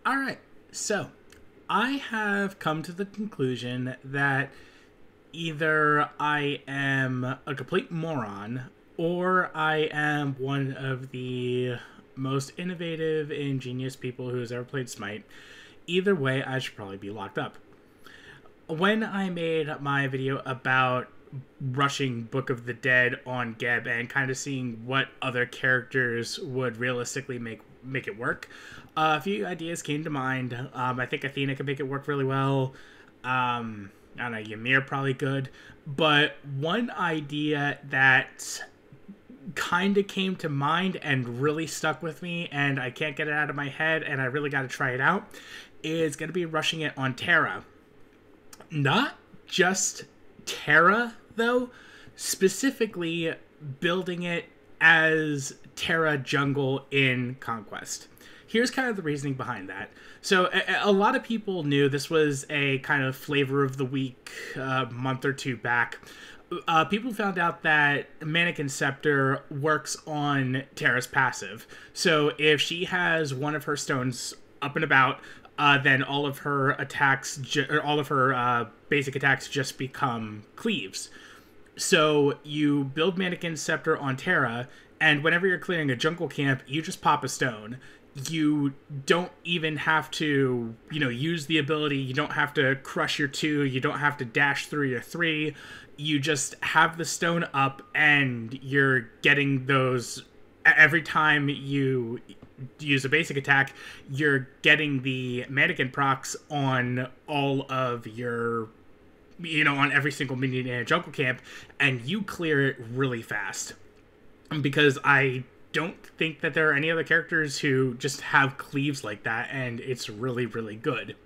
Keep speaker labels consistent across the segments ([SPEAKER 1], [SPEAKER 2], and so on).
[SPEAKER 1] All right, so I have come to the conclusion that either I am a complete moron or I am one of the most innovative, ingenious people who has ever played Smite. Either way, I should probably be locked up. When I made my video about rushing Book of the Dead on Geb and kind of seeing what other characters would realistically make it work, a few ideas came to mind. I think Athena could make it work really well. I don't know, Ymir probably could. But one idea that kind of came to mind and really stuck with me, and I can't get it out of my head, and I really got to try it out, is going to be rushing it on Terra. Not just Terra, though, specifically building it as Terra jungle in Conquest. Here's kind of the reasoning behind that. So a lot of people knew this was a kind of flavor of the week month or two back. People found out that MANIKIN Scepter works on Terra's passive. So if she has one of her stones up and about, then all of her attacks, all of her basic attacks just become cleaves. So you build MANIKIN Scepter on Terra, and whenever you're clearing a jungle camp, you just pop a stone. You don't even have to, use the ability. You don't have to crush your 2. You don't have to dash through your 3. You just have the stone up, and you're getting those every time you use a basic attack. You're getting the MANIKIN procs on all of your, on every single minion in a jungle camp, and you clear it really fast. Because I don't think that there are any other characters who just have cleaves like that, and it's really, really good.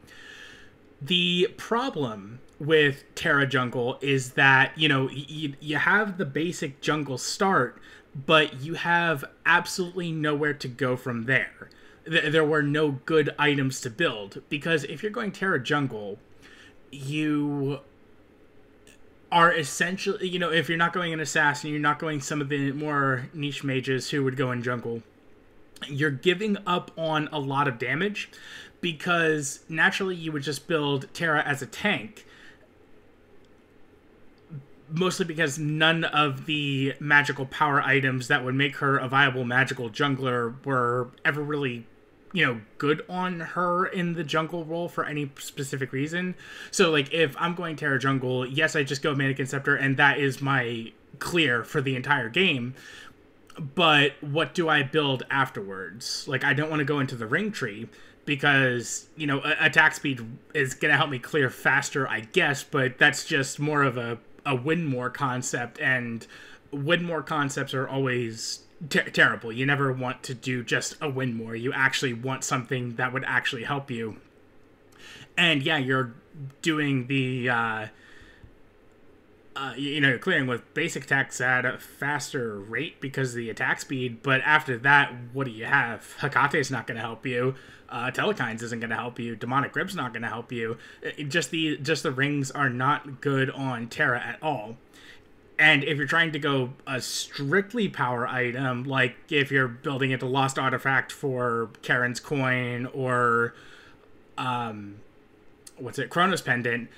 [SPEAKER 1] The problem with Terra jungle is that, you have the basic jungle start, but you have absolutely nowhere to go from there. There were no good items to build, because if you're going Terra jungle, you are essentially, if you're not going an assassin, you're not going some of the more niche mages who would go in jungle, you're giving up on a lot of damage, because naturally you would just build Terra as a tank, mostly because none of the magical power items that would make her a viable magical jungler were ever really, good on her in the jungle role for any specific reason. So, like, if I'm going Terra jungle, yes, I just go MANIKIN Scepter, and that is my clear for the entire game. But what do I build afterwards? Like, I don't want to go into the ring tree, because, attack speed is going to help me clear faster, I guess, but that's just more of a win more concept, and win more concepts are always terrible. You never want to do just a win more. You actually want something that would actually help you. And yeah, you're doing the clearing with basic attacks at a faster rate because of the attack speed, but after that, what do you have? Hekate's not going to help you. Telekines isn't going to help you. Demonic Grip's not going to help you. Just the rings are not good on Terra at all. And if you're trying to go a strictly power item, like if you're building it a Lost Artifact for Karen's Coin or Chronos Pendant,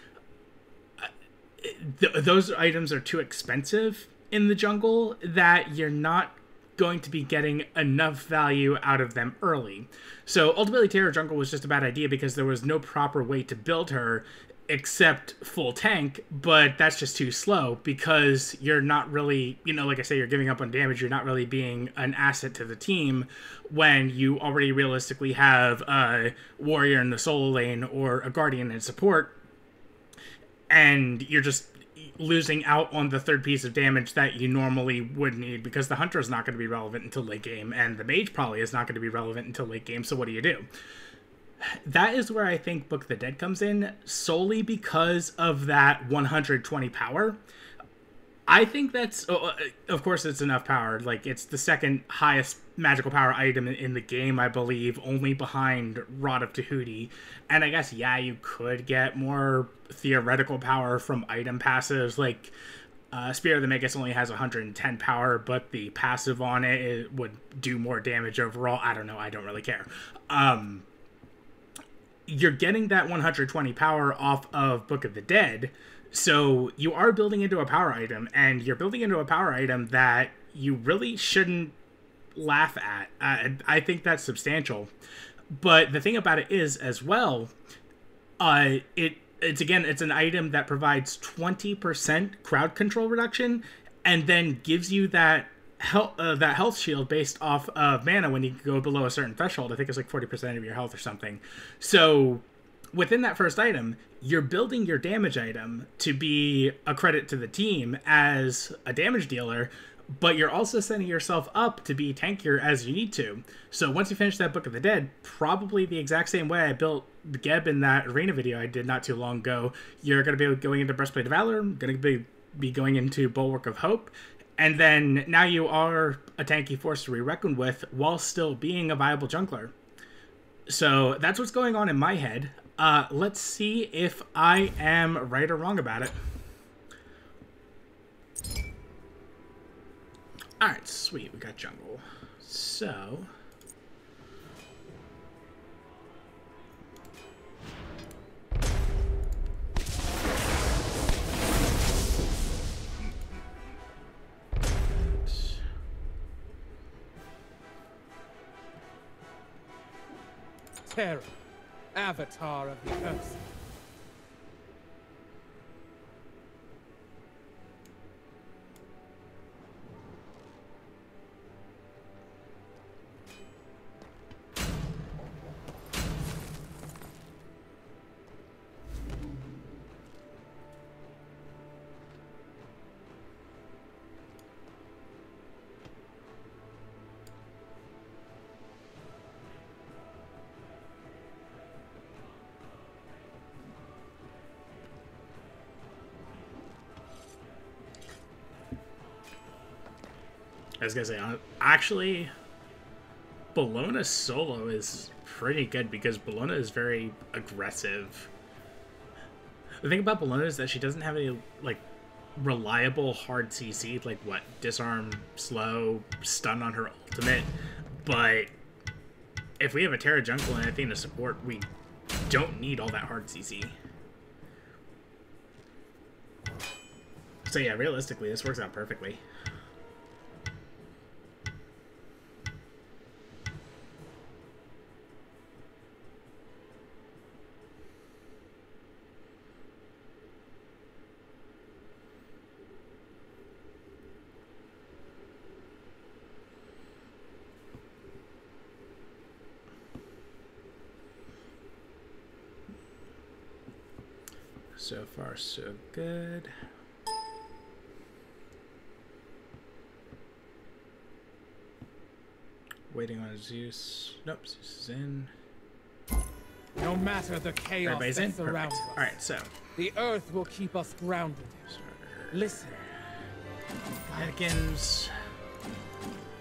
[SPEAKER 1] those items are too expensive in the jungle that you're not going to be getting enough value out of them early. So ultimately, Terra jungle was just a bad idea because there was no proper way to build her except full tank, but that's just too slow because you're not really, like I say, you're giving up on damage. You're not really being an asset to the team when you already realistically have a warrior in the solo lane or a guardian in support, and you're just losing out on the third piece of damage that you normally would need, because the hunter is not going to be relevant until late game, and the mage probably is not going to be relevant until late game, so what do? That is where I think Book of the Dead comes in, solely because of that 120 power. I think that's, of course it's enough power, like it's the second highest magical power item in the game, I believe, only behind Rod of Tahuti. And I guess, yeah, you could get more theoretical power from item passives, like Spear of the Magus only has 110 power, but the passive on it would do more damage overall. I don't know, I don't really care. you're getting that 120 power off of Book of the Dead, so you are building into a power item, and you're building into a power item that you really shouldn't laugh at. I think that's substantial. But the thing about it is, as well, it's an item that provides 20% crowd control reduction, and then gives you that health shield based off of mana when you go below a certain threshold. I think it's like 40% of your health or something. So within that first item, you're building your damage item to be a credit to the team as a damage dealer, but you're also setting yourself up to be tankier as you need to. So once you finish that Book of the Dead, probably the exact same way I built Geb in that arena video I did not too long ago, you're going to be going into Breastplate of Valor, going to be going into Bulwark of Hope, and then now you are a tanky force to be reckoned with while still being a viable jungler. So that's what's going on in my head. Let's see if I am right or wrong about it. Alright, sweet. We got jungle. So...
[SPEAKER 2] Terra, avatar of the earth.
[SPEAKER 1] I was gonna say, actually, Bologna's solo is pretty good because Bologna is very aggressive. The thing about Bologna is that she doesn't have any, like, reliable hard CC, like, what, disarm, slow, stun on her ultimate, but if we have a Terra jungle and anything to support, we don't need all that hard CC. So yeah, realistically, this works out perfectly. So far, so good. Waiting on Zeus. Nope, Zeus is in.
[SPEAKER 2] No matter the chaos
[SPEAKER 1] Everybody's
[SPEAKER 2] that
[SPEAKER 1] in?
[SPEAKER 2] surrounds
[SPEAKER 1] Perfect.
[SPEAKER 2] us,
[SPEAKER 1] Alright, so.
[SPEAKER 2] the earth will keep us grounded. Listen.
[SPEAKER 1] Manikins.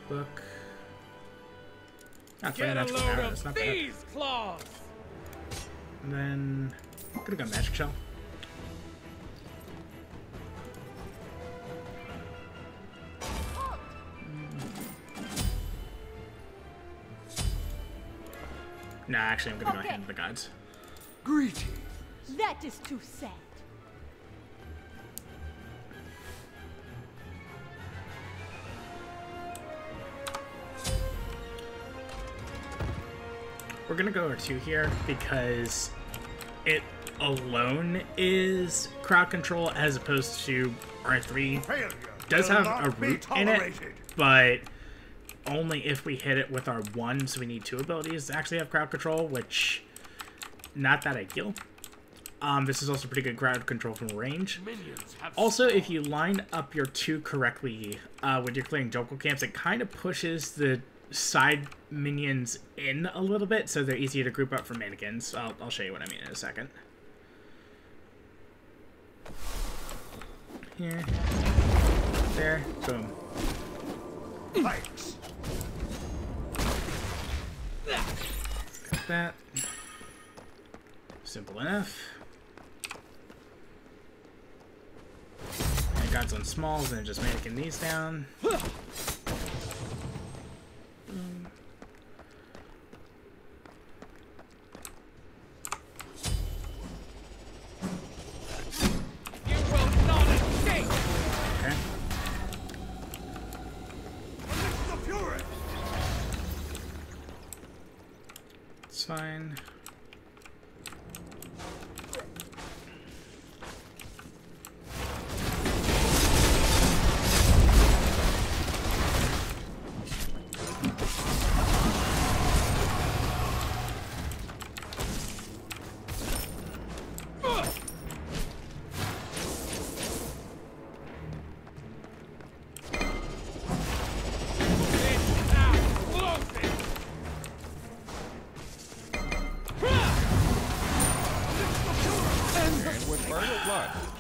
[SPEAKER 1] Book. Not
[SPEAKER 2] Get a
[SPEAKER 1] natural
[SPEAKER 2] load
[SPEAKER 1] power,
[SPEAKER 2] of
[SPEAKER 1] that's not bad.
[SPEAKER 2] these claws!
[SPEAKER 1] And then I'm gonna go Magic Shell. No, actually I'm gonna go hand the gods.
[SPEAKER 3] Greetings.
[SPEAKER 4] That is too sad.
[SPEAKER 1] We're gonna go R2 here because it alone is crowd control as opposed to R3.
[SPEAKER 3] Failure
[SPEAKER 1] Does
[SPEAKER 3] will
[SPEAKER 1] have
[SPEAKER 3] not
[SPEAKER 1] a
[SPEAKER 3] be
[SPEAKER 1] root in it,
[SPEAKER 3] tolerated.
[SPEAKER 1] but only if we hit it with our 1, so we need 2 abilities to actually have crowd control, which not that ideal. This is also pretty good crowd control from range. Also, if you line up your 2 correctly when you're clearing jungle camps, it kind of pushes the side minions in a little bit, so they're easier to group up for mannequins. I'll show you what I mean in a second. Here. There. Boom.
[SPEAKER 3] Thanks.
[SPEAKER 1] Got that. Simple enough. And gods on smalls, and just making these down. That's fine.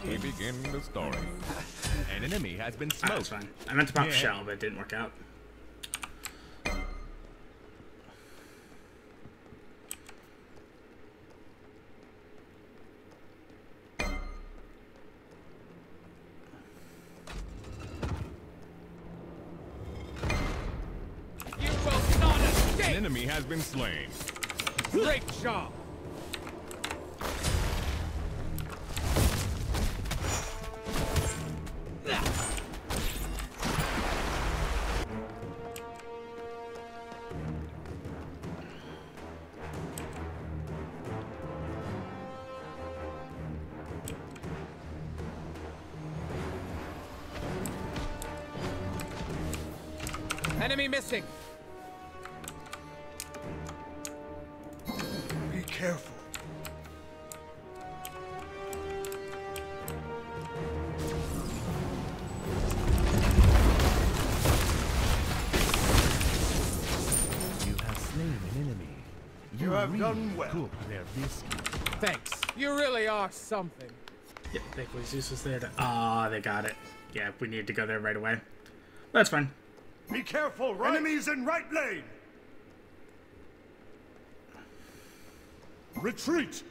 [SPEAKER 3] We begin the story. An enemy has been smoked.
[SPEAKER 1] That's fine. I meant to pop a shell, but it didn't work out.
[SPEAKER 2] You will not escape!
[SPEAKER 3] An enemy has been slain.
[SPEAKER 2] Great job! Enemy missing!
[SPEAKER 5] Be careful.
[SPEAKER 3] You have slain an enemy.
[SPEAKER 5] You have done well.
[SPEAKER 3] Cook their biscuit.
[SPEAKER 2] Thanks. You really are something.
[SPEAKER 1] Yeah, thankfully Zeus was there to... Ah, they got it. Yeah, we need to go there right away. That's fine.
[SPEAKER 5] Be careful, right? Enemies in right lane. Retreat.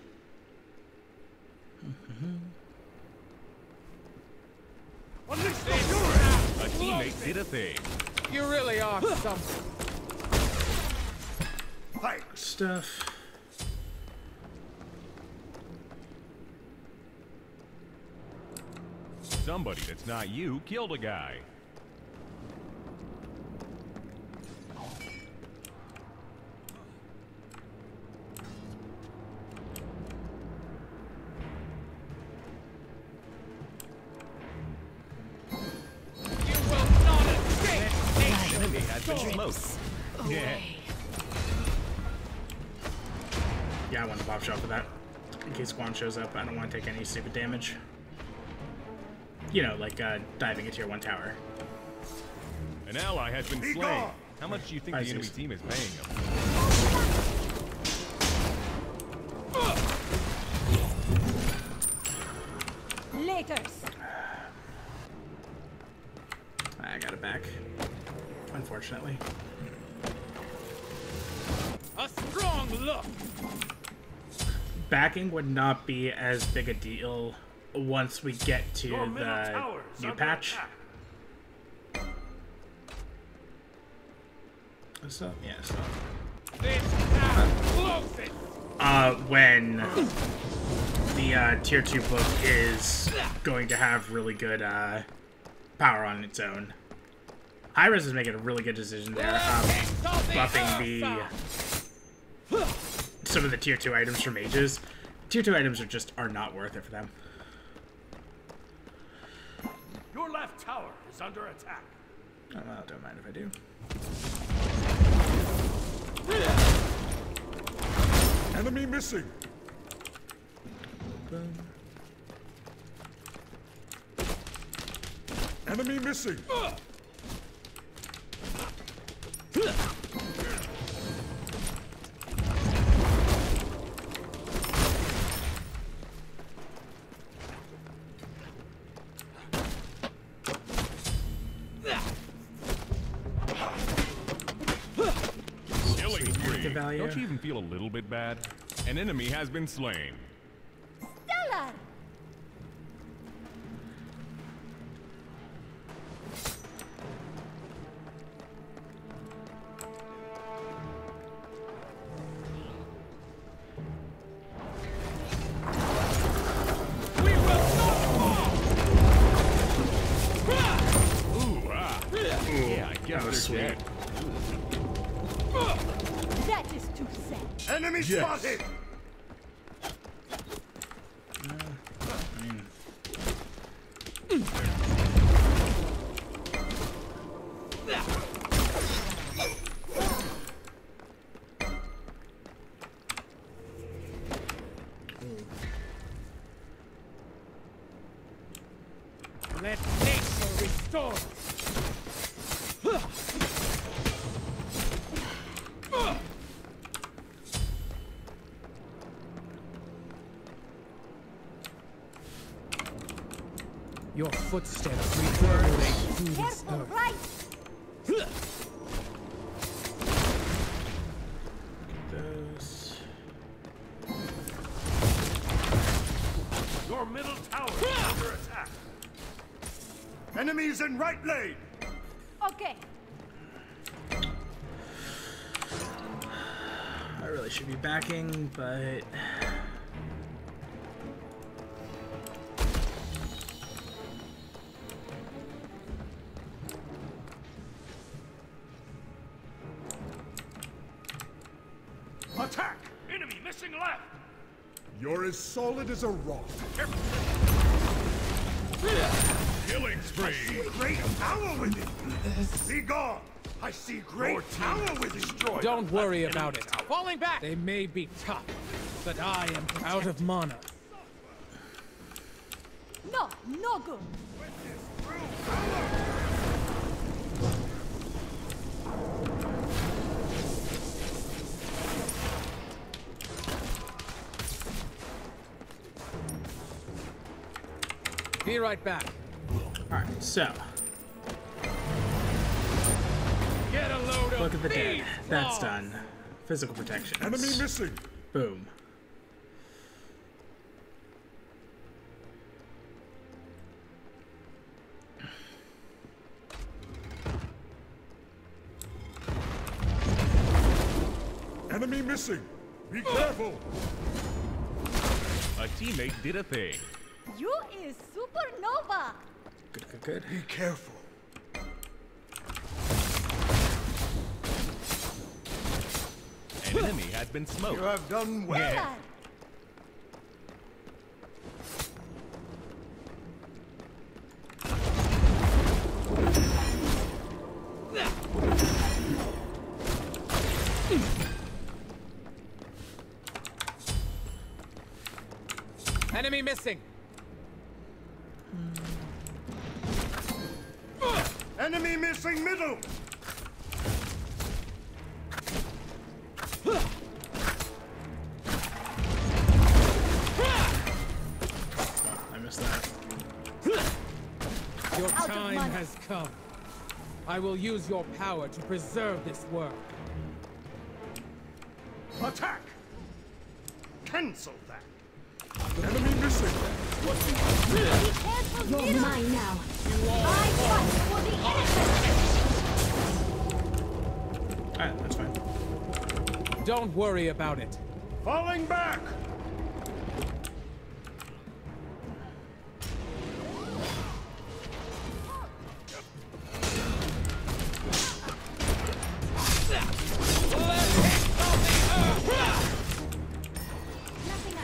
[SPEAKER 5] Unleash the fury.
[SPEAKER 3] A teammate did a thing.
[SPEAKER 2] You really are something.
[SPEAKER 5] Fight.
[SPEAKER 1] Stuff.
[SPEAKER 3] Somebody that's not you killed a guy.
[SPEAKER 2] You will not escape!
[SPEAKER 3] An enemy has been smoked. Yeah.
[SPEAKER 1] Yeah, I want to pop shot for that. In case Guan shows up, I don't want to take any stupid damage. You know, like diving into your one tower.
[SPEAKER 3] An ally has been
[SPEAKER 5] Be
[SPEAKER 3] slain.
[SPEAKER 5] gone.
[SPEAKER 3] How much do you think
[SPEAKER 1] Hi,
[SPEAKER 3] the enemy
[SPEAKER 1] Zeus.
[SPEAKER 3] team is paying them?
[SPEAKER 4] Laters.
[SPEAKER 1] I got it back. Unfortunately.
[SPEAKER 2] A strong look!
[SPEAKER 1] Backing would not be as big a deal once we get to
[SPEAKER 5] Your middle
[SPEAKER 1] the
[SPEAKER 5] tower is
[SPEAKER 1] new
[SPEAKER 5] under
[SPEAKER 1] patch.
[SPEAKER 5] attack.
[SPEAKER 1] So, yeah, so.
[SPEAKER 2] This now closes!
[SPEAKER 1] When the tier 2 book is going to have really good power on its own. Hi-Res is making a really good decision there, buffing some of the tier 2 items for mages. Tier 2 items are not worth it for them.
[SPEAKER 5] Your left tower is under attack.
[SPEAKER 1] Oh, well, don't mind if I do.
[SPEAKER 5] Enemy missing.
[SPEAKER 1] Boom.
[SPEAKER 5] Enemy missing.
[SPEAKER 3] Killing spree.
[SPEAKER 1] value.
[SPEAKER 3] Don't you even feel a little bit bad? An enemy has been slain.
[SPEAKER 4] Stellar.
[SPEAKER 2] We will not
[SPEAKER 3] Ooh, ah. Yeah, I guess
[SPEAKER 1] That was
[SPEAKER 3] they're
[SPEAKER 1] sweet.
[SPEAKER 3] dead.
[SPEAKER 4] That is too to say.
[SPEAKER 5] Enemy spotted!
[SPEAKER 2] Let nature restore us. Your footsteps reverberate through this
[SPEAKER 4] Careful,
[SPEAKER 2] earth.
[SPEAKER 4] right?
[SPEAKER 1] Those.
[SPEAKER 5] Your middle tower is under attack. Enemies in right lane!
[SPEAKER 4] Okay.
[SPEAKER 1] I really should be backing, but
[SPEAKER 5] Attack! Enemy missing left! You're as solid as a rock. Killing spree! Great power with it! Be gone! I see great power with it!
[SPEAKER 2] Don't worry about it. Falling back! They may be tough, but I am out of mana.
[SPEAKER 4] No, no good.
[SPEAKER 2] Be right back.
[SPEAKER 1] alright, so
[SPEAKER 2] Get a load of
[SPEAKER 1] look at the dead.
[SPEAKER 2] these
[SPEAKER 1] That's
[SPEAKER 2] claws.
[SPEAKER 1] done. Physical protection.
[SPEAKER 5] Enemy missing!
[SPEAKER 1] Boom.
[SPEAKER 5] Enemy missing! Be careful!
[SPEAKER 3] A teammate did a thing.
[SPEAKER 4] You is supernova.
[SPEAKER 1] Good, good, good.
[SPEAKER 5] Be careful.
[SPEAKER 3] An enemy has been
[SPEAKER 5] You
[SPEAKER 3] smoked.
[SPEAKER 5] have done well.
[SPEAKER 4] Stellar.
[SPEAKER 2] Enemy missing.
[SPEAKER 5] Enemy missing middle!
[SPEAKER 1] I missed that.
[SPEAKER 2] Your
[SPEAKER 4] Out of
[SPEAKER 2] time
[SPEAKER 4] mana.
[SPEAKER 2] has come. I will use your power to preserve this world.
[SPEAKER 5] Attack! Cancel that! Enemy missing!
[SPEAKER 4] Be careful, You're mine now. I fight for the innocent.
[SPEAKER 1] Alright, that's fine.
[SPEAKER 2] Don't worry about it.
[SPEAKER 5] Falling back!
[SPEAKER 4] Nothing I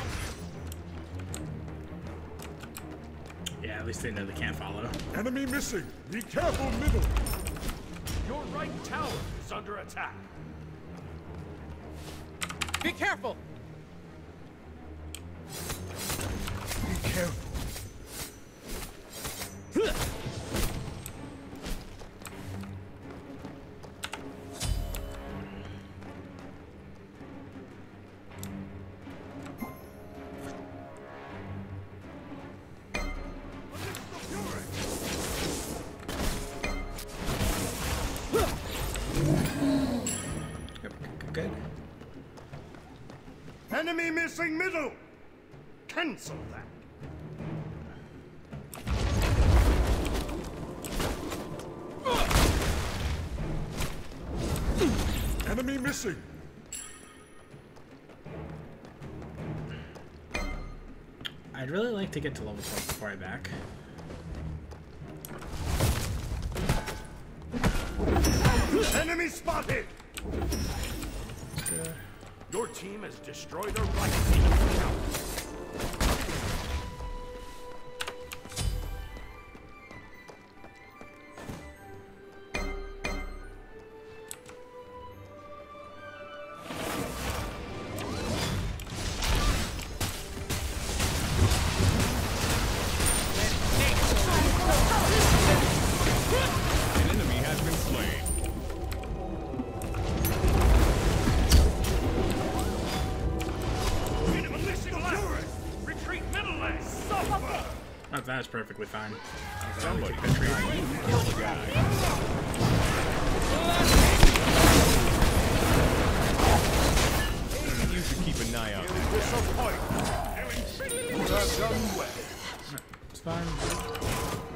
[SPEAKER 1] Yeah, at least they know they can't follow.
[SPEAKER 5] Enemy missing! Be careful middle! Your right tower is under attack.
[SPEAKER 2] Be careful!
[SPEAKER 5] Be careful.
[SPEAKER 1] Yep, good, good.
[SPEAKER 5] Enemy missing middle! Cancel that! Enemy missing!
[SPEAKER 1] I'd really like to get to level 12 before I back.
[SPEAKER 5] Enemy spotted! Your team has destroyed a right.
[SPEAKER 3] An enemy has been slain.
[SPEAKER 5] Retreat middle lane.
[SPEAKER 1] Oh, that's perfectly fine.
[SPEAKER 3] Somebody tried to kill the guy. You should keep an eye out.
[SPEAKER 5] You have done well.
[SPEAKER 1] It's fine.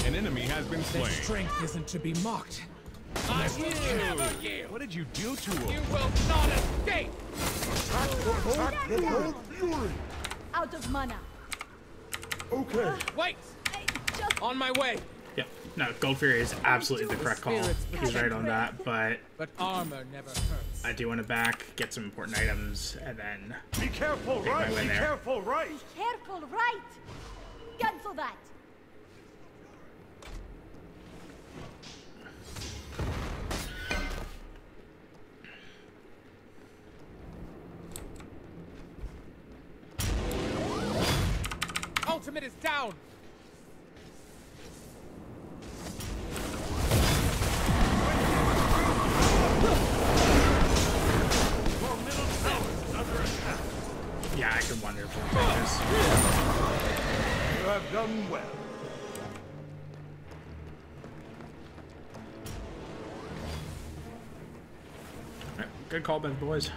[SPEAKER 3] An enemy has been
[SPEAKER 2] Their
[SPEAKER 3] slain.
[SPEAKER 2] strength isn't to be mocked. I will never yield.
[SPEAKER 3] What did you do to
[SPEAKER 2] You
[SPEAKER 3] him?
[SPEAKER 2] will not escape.
[SPEAKER 4] Out of mana.
[SPEAKER 5] Okay.
[SPEAKER 2] Wait.
[SPEAKER 4] Just
[SPEAKER 2] On my way.
[SPEAKER 1] Yep. No, Gold Fury is absolutely the correct call. He's right on that, but
[SPEAKER 2] But armor never hurts.
[SPEAKER 1] I do want to back, get some important items, and then
[SPEAKER 5] Be careful,
[SPEAKER 1] my
[SPEAKER 5] right?
[SPEAKER 1] way
[SPEAKER 5] Be
[SPEAKER 1] there.
[SPEAKER 5] careful, right?
[SPEAKER 4] careful, right? Cancel that.
[SPEAKER 2] Ultimate is down.
[SPEAKER 5] Your middle tower is under attack.
[SPEAKER 1] yeah, I can wonder if we'll take this.
[SPEAKER 5] You have done well.
[SPEAKER 1] Alright, good call, Ben, boys.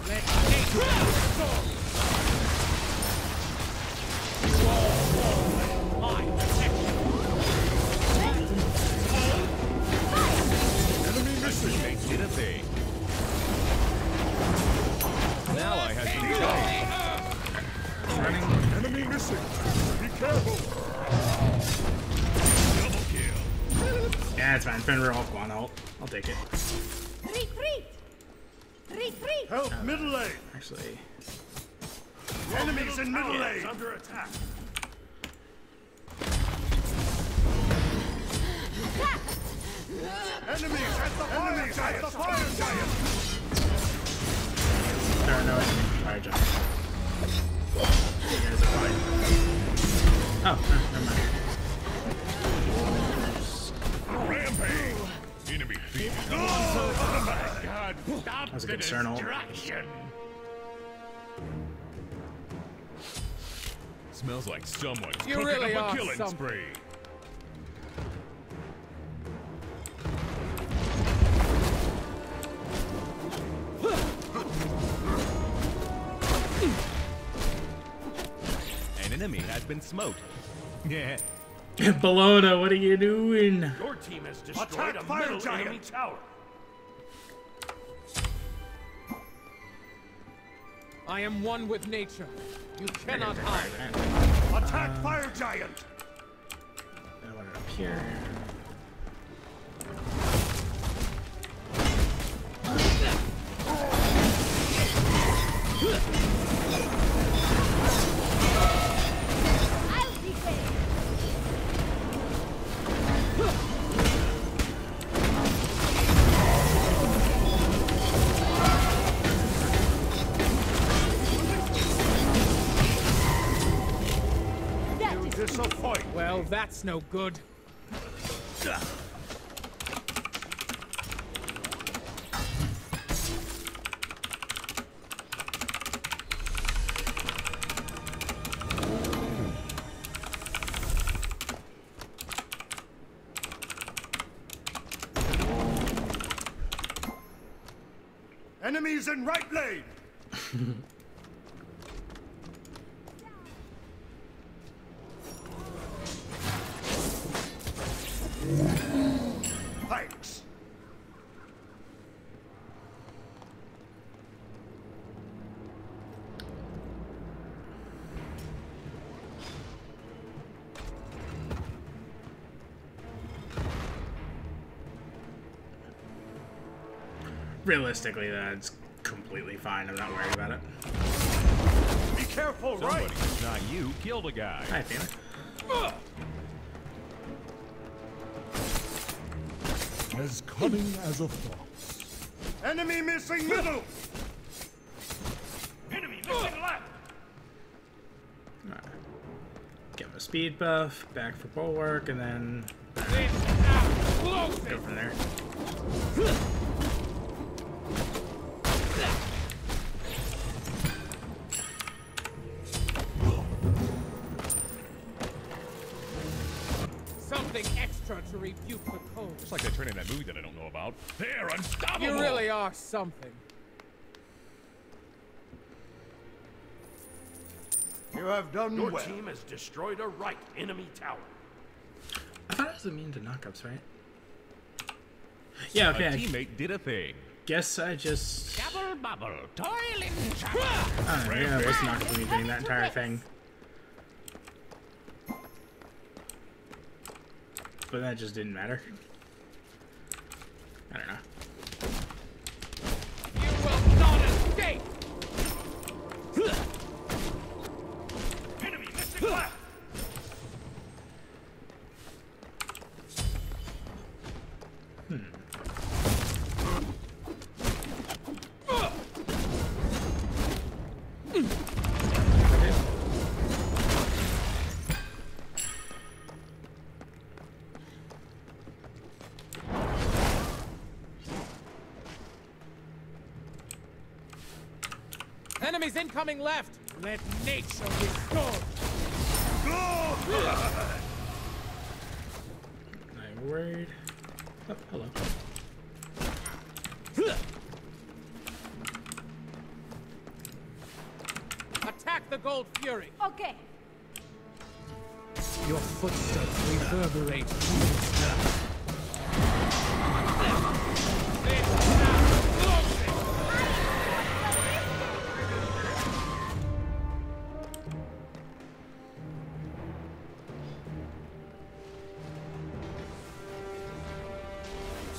[SPEAKER 2] Let nature my protection.
[SPEAKER 5] Enemy missing.
[SPEAKER 3] They did a thing. An ally has been slain.
[SPEAKER 1] Running.
[SPEAKER 5] Enemy missing. Be careful. Double kill.
[SPEAKER 1] Yeah, it's fine. Fenrir ult, Guan ult. I'll take it.
[SPEAKER 4] Retreat. Retreat.
[SPEAKER 5] Help middle lane.
[SPEAKER 1] Actually,
[SPEAKER 5] Enemies in middle lane under attack. Enemies at the fire giant. The fire giant.
[SPEAKER 1] there are no enemy fire giants. You guys are fine. Oh, never mind.
[SPEAKER 3] Rampage. Enemy feet.
[SPEAKER 5] Oh my God! Stop
[SPEAKER 1] That was a good
[SPEAKER 5] the
[SPEAKER 1] Cernal.
[SPEAKER 5] distraction.
[SPEAKER 3] Smells like someone's
[SPEAKER 2] You
[SPEAKER 3] cooking
[SPEAKER 2] really
[SPEAKER 3] up
[SPEAKER 2] are
[SPEAKER 3] a killing
[SPEAKER 2] something.
[SPEAKER 3] spree. An enemy has been smoked. Yeah.
[SPEAKER 1] Bologna, what are you doing?
[SPEAKER 5] Your team has destroyed a middle enemy tower.
[SPEAKER 2] I am one with nature. You cannot hide.
[SPEAKER 5] Attack fire giant.
[SPEAKER 1] I want it up here.
[SPEAKER 4] I'll be there. That
[SPEAKER 5] You
[SPEAKER 4] is
[SPEAKER 5] disappoint.
[SPEAKER 2] Well, that's no good.
[SPEAKER 5] Enemies in right lane. Thanks.
[SPEAKER 1] realistically, that's completely fine. I'm not worried about it.
[SPEAKER 5] Be careful, right?
[SPEAKER 3] Somebody who's not you killed a guy.
[SPEAKER 1] Hi, Athena.
[SPEAKER 6] As cunning as a fox.
[SPEAKER 5] Enemy missing middle. Enemy missing left.
[SPEAKER 1] Alright. Give him a speed buff, back for bulwark, and then go from there.
[SPEAKER 2] Something extra to rebuke the cold.
[SPEAKER 3] It's like that turn in that movie that I don't know about. They're unstoppable.
[SPEAKER 2] You really are something.
[SPEAKER 5] You have done
[SPEAKER 7] Your
[SPEAKER 5] well.
[SPEAKER 7] team has destroyed a right enemy tower.
[SPEAKER 1] I thought it was immune to knockups, right? Yeah, okay.
[SPEAKER 3] A teammate did a thing.
[SPEAKER 1] Guess I just...
[SPEAKER 3] Double bubble, toil in trouble.
[SPEAKER 1] I don't know, yeah, it was knockups immune doing that entire thing. But that just didn't matter. I don't know.
[SPEAKER 2] You will not escape!
[SPEAKER 5] Enemy missing left.
[SPEAKER 2] Enemies incoming left! Let nature restore!
[SPEAKER 1] I'm worried. Oh, hello.
[SPEAKER 2] Attack the Gold Fury!
[SPEAKER 4] Okay.
[SPEAKER 2] Your footsteps reverberate through the sky.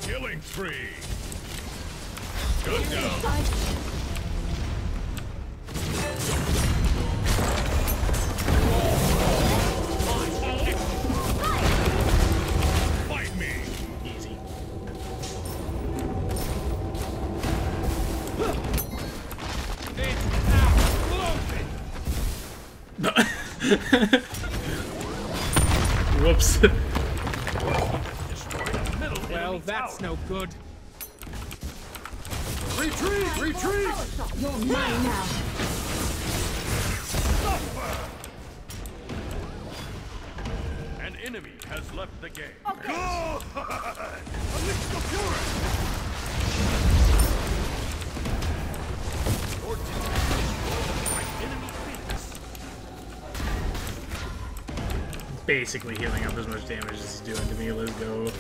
[SPEAKER 3] Killing spree. Good down. Fight me.
[SPEAKER 1] Easy. Whoops.
[SPEAKER 2] Well, that's no good.
[SPEAKER 5] Retreat! Retreat!
[SPEAKER 4] You're mine now.
[SPEAKER 7] An enemy has left the game.
[SPEAKER 4] Okay.
[SPEAKER 5] Unleash the fury!
[SPEAKER 7] Your team has destroyed a right enemy phoenix.
[SPEAKER 1] Basically healing up as much damage as he's doing to me. Let's go.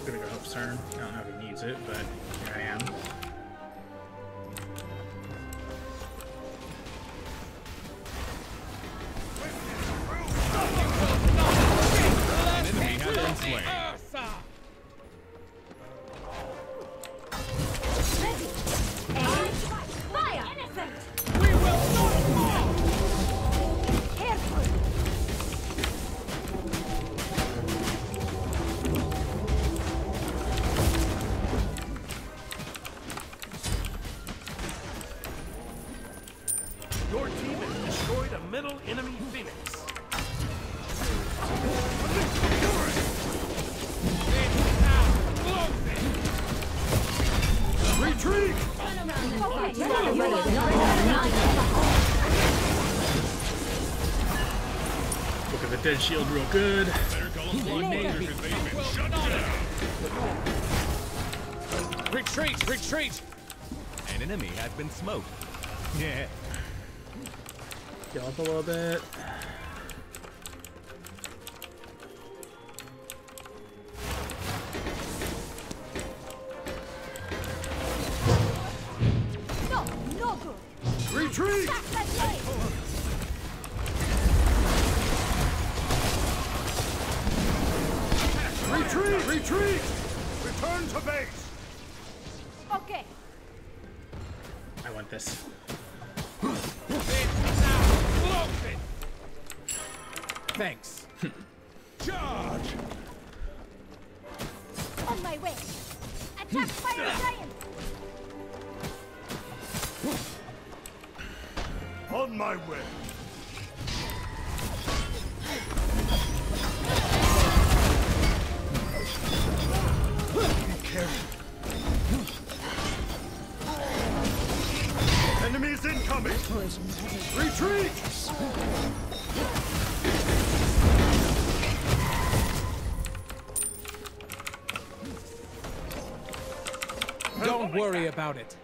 [SPEAKER 1] Gonna go help Cern. I don't know if he needs it, but here I am.
[SPEAKER 3] An enemy has been slain.
[SPEAKER 2] Ursa!
[SPEAKER 4] Ready. And fire. Innocent.
[SPEAKER 2] We will not fall!
[SPEAKER 4] Careful.
[SPEAKER 7] Your team has destroyed a middle enemy phoenix.
[SPEAKER 5] Retreat!
[SPEAKER 4] Okay. You are ready.
[SPEAKER 1] Look at the dead shield real good.
[SPEAKER 3] Better call him one major because they've been shut down.
[SPEAKER 2] Retreat! Retreat!
[SPEAKER 3] An enemy has been smoked. Yeah.
[SPEAKER 1] Heal up a little bit.
[SPEAKER 4] No, no good.
[SPEAKER 5] Retreat! Retreat! Retreat! Return to base!
[SPEAKER 4] Okay.
[SPEAKER 1] I want this.
[SPEAKER 2] Thanks.
[SPEAKER 5] Charge!
[SPEAKER 4] On my way. Attack fire giant.
[SPEAKER 5] On my way! Be careful. Enemies incoming! Retreat!
[SPEAKER 2] Don't worry about it.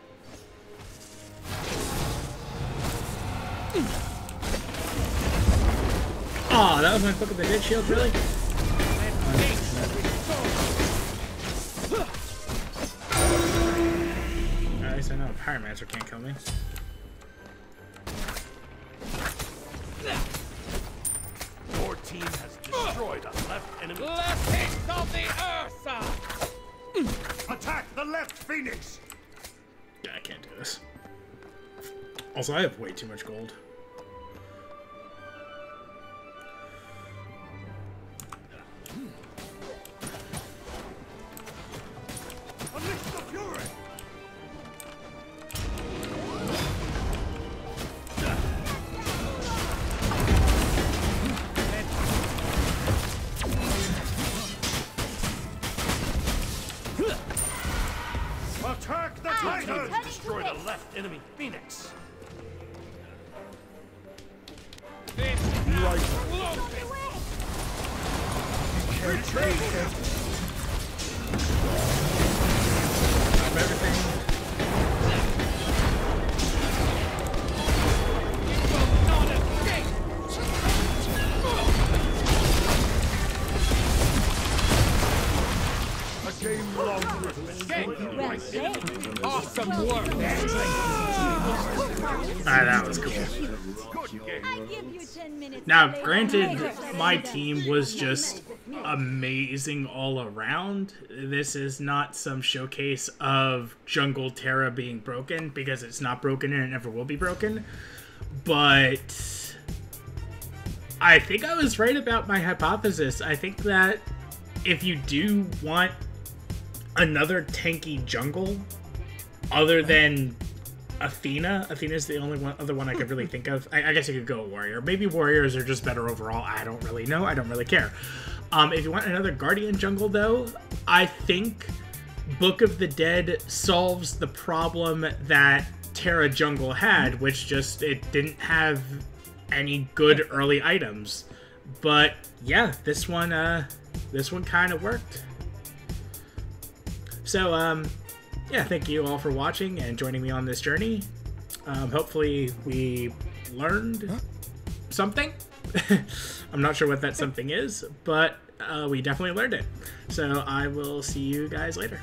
[SPEAKER 1] Oh, that was my Book of the Dead shield, really? At least I know a Pyromancer can't kill me.
[SPEAKER 7] Your team has destroyed a left enemy.
[SPEAKER 2] Left hits of the Ursa!
[SPEAKER 5] Attack the left Phoenix!
[SPEAKER 1] Yeah, I can't do this. Also, I have way too much gold.
[SPEAKER 5] Unleash the fury! Attack the Titan!
[SPEAKER 7] Destroyed a left enemy Phoenix.
[SPEAKER 1] Of everything.
[SPEAKER 5] A game long written.
[SPEAKER 4] Well played.
[SPEAKER 2] Awesome work!
[SPEAKER 1] Ah, that was cool.
[SPEAKER 4] I give you 10 minutes.
[SPEAKER 1] Now,
[SPEAKER 4] to lay
[SPEAKER 1] granted,
[SPEAKER 4] down.
[SPEAKER 1] my team was just amazing all around. This is not some showcase of jungle Terra being broken, because it's not broken and it never will be broken. But I think I was right about my hypothesis. I think that if you do want another tanky jungle, other than Athena's the only other one I could really think of. I guess you could go warrior. Maybe warriors are just better overall. I don't really know. I don't really care. If you want another guardian jungle, though, I think Book of the Dead solves the problem that Terra jungle had, which just it didn't have any good early items. But yeah, this one kind of worked. So yeah, thank you all for watching and joining me on this journey. Hopefully we learned something. I'm not sure what that something is, but we definitely learned it. So I will see you guys later.